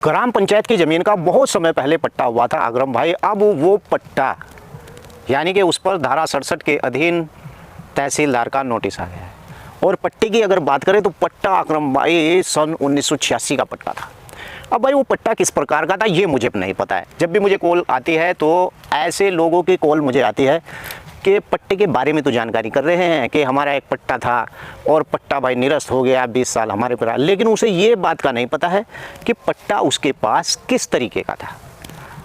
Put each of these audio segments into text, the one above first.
ग्राम पंचायत की ज़मीन का बहुत समय पहले पट्टा हुआ था अग्रम भाई। अब वो पट्टा यानी कि उस पर धारा 67 के अधीन तहसीलदार का नोटिस आ गया है। और पट्टे की अगर बात करें तो पट्टा अग्रम भाई सन 1986 का पट्टा था। अब भाई वो पट्टा किस प्रकार का था ये मुझे नहीं पता है। जब भी मुझे कॉल आती है तो ऐसे लोगों की कॉल मुझे आती है कि पट्टे के बारे में तो जानकारी कर रहे हैं कि हमारा एक पट्टा था और पट्टा भाई निरस्त हो गया 20 साल हमारे पर, लेकिन उसे ये बात का नहीं पता है कि पट्टा उसके पास किस तरीके का था।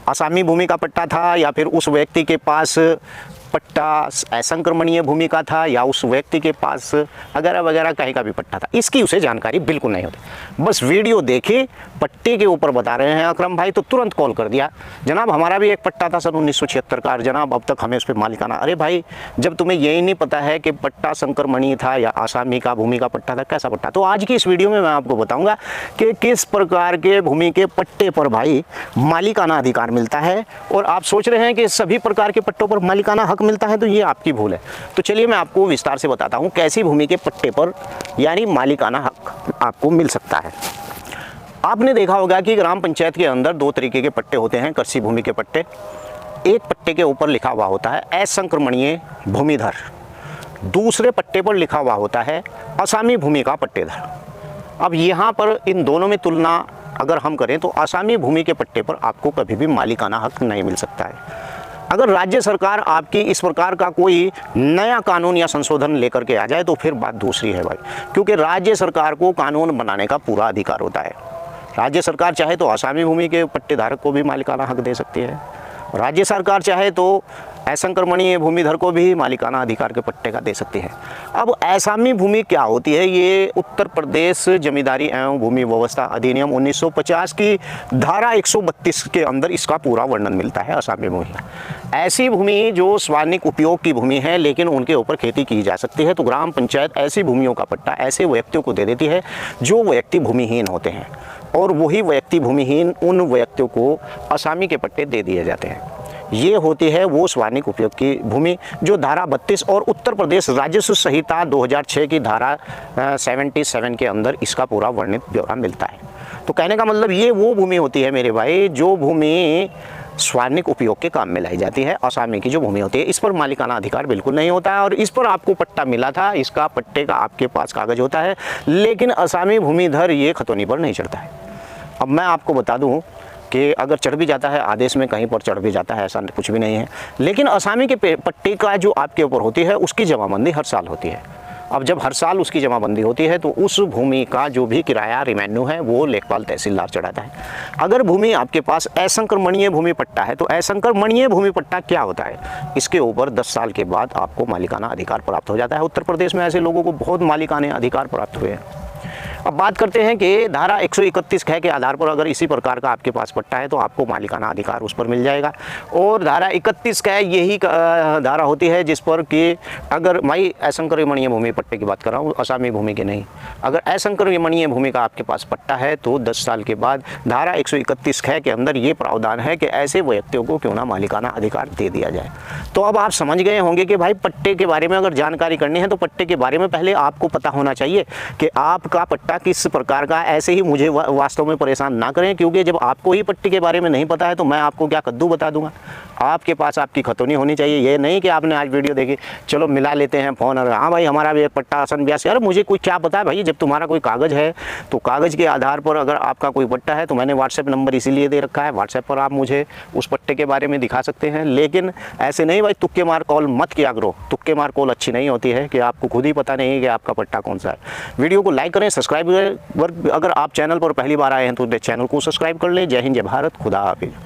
असामी भूमि का पट्टा था या फिर उस व्यक्ति के पास पट्टा असंक्रमणीय भूमि का था या उस व्यक्ति के पास वगैरह वगैरह कहीं का भी पट्टा था, इसकी उसे जानकारी बिल्कुल नहीं होती। बस वीडियो देखे पट्टे के ऊपर बता रहे हैं अकरम भाई तो तुरंत कॉल कर दिया, जनाब हमारा भी एक पट्टा था सन 1976 का, जनाब अब तक हमें उस पर मालिकाना। अरे भाई जब तुम्हें यही नहीं पता है कि पट्टा संक्रमणीय था या आसामी का भूमि का पट्टा था, कैसा पट्टा। तो आज की इस वीडियो में मैं आपको बताऊंगा कि किस प्रकार के भूमि के पट्टे पर भाई मालिकाना अधिकार मिलता है। और आप सोच रहे हैं कि सभी प्रकार के पट्टों पर मालिकाना हक मिलता है, तो ये आपकी भूल है। तो चलिए मैं आपको विस्तार से बताता हूँ कैसी भूमि के पट्टे पर यानी मालिकाना हक आपको मिल सकता है। आपने देखा होगा कि ग्राम पंचायत के अंदर दो तरीके के पट्टे होते हैं, कृषि भूमि के पट्टे। एक पट्टे के ऊपर लिखा हुआ होता है असंक्रमणीय भूमिधर, दूसरे पट्टे पर लिखा हुआ होता है असामी भूमि का पट्टेदार। अब यहाँ पर इन दोनों में तुलना अगर हम करें तो असामी भूमि के पट्टे पर आपको कभी भी मालिकाना हक नहीं मिल सकता है। अगर राज्य सरकार आपकी इस प्रकार का कोई नया कानून या संशोधन लेकर के आ जाए तो फिर बात दूसरी है भाई, क्योंकि राज्य सरकार को कानून बनाने का पूरा अधिकार होता है। राज्य सरकार चाहे तो असामी भूमि के पट्टेधारक को भी मालिकाना हक दे सकती है, राज्य सरकार चाहे तो असंक्रमणीय भूमिधर को भी मालिकाना अधिकार के पट्टे का दे सकती है। अब असामी भूमि क्या होती है, ये उत्तर प्रदेश जमींदारी एवं भूमि व्यवस्था अधिनियम 1950 की धारा 132 के अंदर इसका पूरा वर्णन मिलता है। असामी भूमि ऐसी भूमि जो स्वानिक उपयोग की भूमि है लेकिन उनके ऊपर खेती की जा सकती है। तो ग्राम पंचायत ऐसी भूमियों का पट्टा ऐसे व्यक्तियों को दे देती है जो व्यक्ति भूमिहीन होते हैं, और वही व्यक्ति भूमिहीन उन व्यक्तियों को असामी के पट्टे दे दिए जाते हैं। ये होती है वो स्वानिक उपयोग की भूमि जो धारा 32 और उत्तर प्रदेश राजस्व संहिता 2006 की धारा 77 के अंदर इसका पूरा वर्णित ब्यौरा मिलता है। तो कहने का मतलब ये वो भूमि होती है मेरे भाई जो भूमि स्वानिक उपयोग के काम में लाई जाती है। असामी की जो भूमि होती है इस पर मालिकाना अधिकार बिल्कुल नहीं होता है, और इस पर आपको पट्टा मिला था, इसका पट्टे का आपके पास कागज होता है, लेकिन असामी भूमिधर ये खतौनी पर नहीं चढ़ता है। अब मैं आपको बता दूं कि अगर चढ़ भी जाता है आदेश में कहीं पर चढ़ भी जाता है, ऐसा कुछ भी नहीं है, लेकिन असामी के पट्टे का जो आपके ऊपर होती है उसकी जमाबंदी हर साल होती है। अब जब हर साल उसकी जमाबंदी होती है तो उस भूमि का जो भी किराया रिवेन्यू है वो लेखपाल तहसीलदार चढ़ाता है। अगर भूमि आपके पास असंक्रमणीय भूमि पट्टा है तो असंक्रमणीय भूमि पट्टा क्या होता है, इसके ऊपर 10 साल के बाद आपको मालिकाना अधिकार प्राप्त हो जाता है। उत्तर प्रदेश में ऐसे लोगों को बहुत मालिकाना अधिकार प्राप्त हुए हैं। अब बात करते हैं कि धारा 131 ख के आधार पर अगर इसी प्रकार का आपके पास पट्टा है तो आपको मालिकाना अधिकार उस पर मिल जाएगा। और धारा 31 ख यही धारा होती है जिस पर कि अगर भाई असंक्रमणीय भूमि पट्टे की बात कर रहा हूँ, असामी भूमि की नहीं, अगर असंक्रमणीय भूमि का आपके पास पट्टा है तो 10 साल के बाद धारा 131 ख के अंदर ये प्रावधान है कि ऐसे व्यक्तियों को क्यों ना मालिकाना अधिकार दे दिया जाए। तो अब आप समझ गए होंगे कि भाई पट्टे के बारे में अगर जानकारी करनी है तो पट्टे के बारे में पहले आपको पता होना चाहिए कि आपका पट्टा किस प्रकार का। ऐसे ही मुझे वास्तव में परेशान ना करें, क्योंकि जब आपको ही पट्टे के बारे में नहीं पता है तो मैं आपको क्या कद्दू बता दूंगा। आपके पास आपकी खतौनी होनी चाहिए। ये नहीं कि आपने आज वीडियो देखी चलो मिला लेते हैं फ़ोन, और हाँ भाई हमारा भी एक पट्टा सन 82। अरे मुझे कोई क्या पता है भाई, जब तुम्हारा कोई कागज़ है तो कागज़ के आधार पर अगर आपका कोई पट्टा है तो मैंने व्हाट्सएप नंबर इसीलिए दे रखा है, व्हाट्सएप पर आप मुझे उस पट्टे के बारे में दिखा सकते हैं। लेकिन ऐसे नहीं भाई तुक्के मार कॉल मत किया करो, तुक्के मार कॉल अच्छी नहीं होती है कि आपको खुद ही पता नहीं है कि आपका पट्टा कौन सा है। वीडियो को लाइक करें, सब्सक्राइब करें। अगर आप चैनल पर पहली बार आए हैं तो चैनल को सब्सक्राइब कर लें। जय हिंद, जय भारत, खुदा हाफिज़।